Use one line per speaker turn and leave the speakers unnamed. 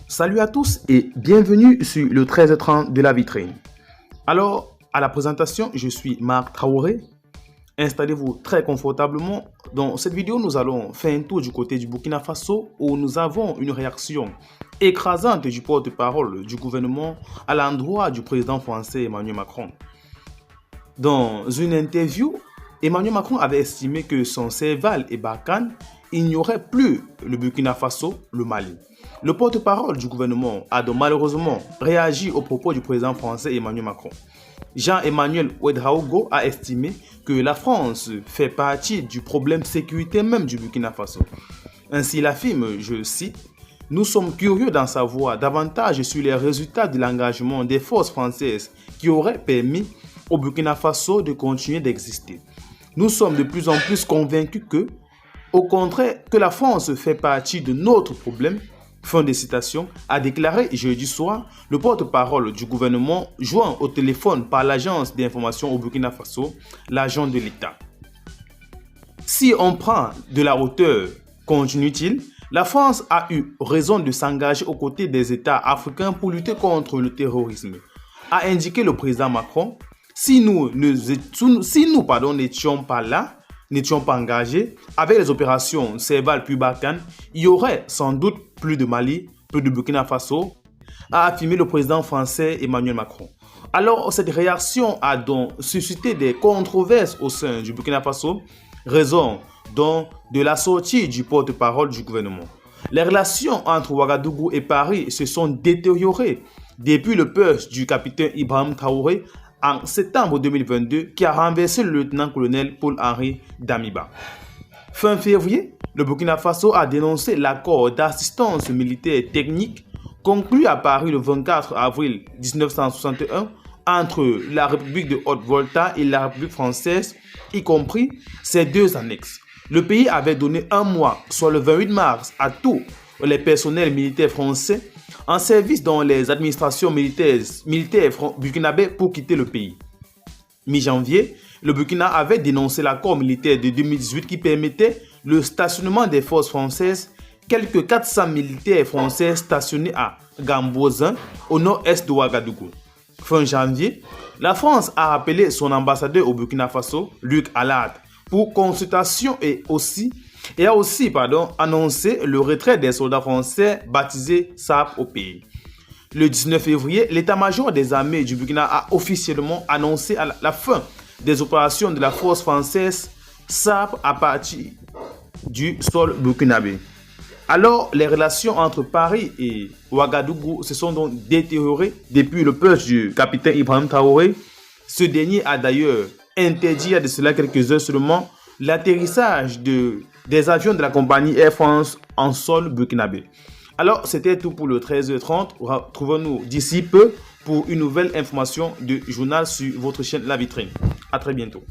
Salut à tous et bienvenue sur le 13h30 de la vitrine. Alors, à la présentation, je suis Marc Traoré. Installez-vous très confortablement. Dans cette vidéo, nous allons faire un tour du côté du Burkina Faso où nous avons une réaction écrasante du porte-parole du gouvernement à l'endroit du président français Emmanuel Macron. Dans une interview, Emmanuel Macron avait estimé que sans Serval et Barkhane, il n'y aurait plus le Burkina Faso, le Mali. Le porte-parole du gouvernement a donc malheureusement réagi aux propos du président français Emmanuel Macron. Jean-Emmanuel Ouedraogo a estimé que la France fait partie du problème sécuritaire même du Burkina Faso. Ainsi, il affirme, je cite, « Nous sommes curieux d'en savoir davantage sur les résultats de l'engagement des forces françaises qui auraient permis au Burkina Faso de continuer d'exister. Nous sommes de plus en plus convaincus que, au contraire, que la France fait partie de notre problème. » Fin de citation, a déclaré jeudi soir le porte-parole du gouvernement joint au téléphone par l'agence d'information au Burkina Faso, l'agent de l'État. Si on prend de la hauteur, continue-t-il, la France a eu raison de s'engager aux côtés des États africains pour lutter contre le terrorisme, a indiqué le président Macron. Si nous n'étions pas là, n'étions pas engagés avec les opérations Serval puis Barkhane, il y aurait sans doute plus de Mali, plus de Burkina Faso, a affirmé le président français Emmanuel Macron. Alors, cette réaction a donc suscité des controverses au sein du Burkina Faso, raison donc de la sortie du porte-parole du gouvernement. Les relations entre Ouagadougou et Paris se sont détériorées depuis le putsch du capitaine Ibrahim Traoré en septembre 2022 qui a renversé le lieutenant-colonel Paul-Henri Damiba. Fin février, le Burkina Faso a dénoncé l'accord d'assistance militaire technique conclu à Paris le 24 avril 1961 entre la République de Haute-Volta et la République française, y compris ses deux annexes. Le pays avait donné un mois, soit le 28 mars, à tous les personnels militaires français en service dans les administrations militaires burkinabais pour quitter le pays. Mi-janvier, le Burkina avait dénoncé l'accord militaire de 2018 qui permettait le stationnement des forces françaises, quelques 400 militaires français stationnés à Gambozin, au nord-est de Ouagadougou. Fin janvier, la France a appelé son ambassadeur au Burkina Faso, Luc Allard, pour consultation et a aussi annoncé le retrait des soldats français baptisés SAP au pays. Le 19 février, l'état-major des armées du Burkina a officiellement annoncé la fin des opérations de la force française SAP à partir du sol burkinabé. Alors, les relations entre Paris et Ouagadougou se sont donc détériorées depuis le putsch du capitaine Ibrahim Traoré. Ce dernier a d'ailleurs interdit, il y a de cela quelques heures seulement, l'atterrissage des avions de la compagnie Air France en sol burkinabé. Alors, c'était tout pour le 13h30. Retrouvons-nous d'ici peu pour une nouvelle information de journal sur votre chaîne La Vitrine. À très bientôt.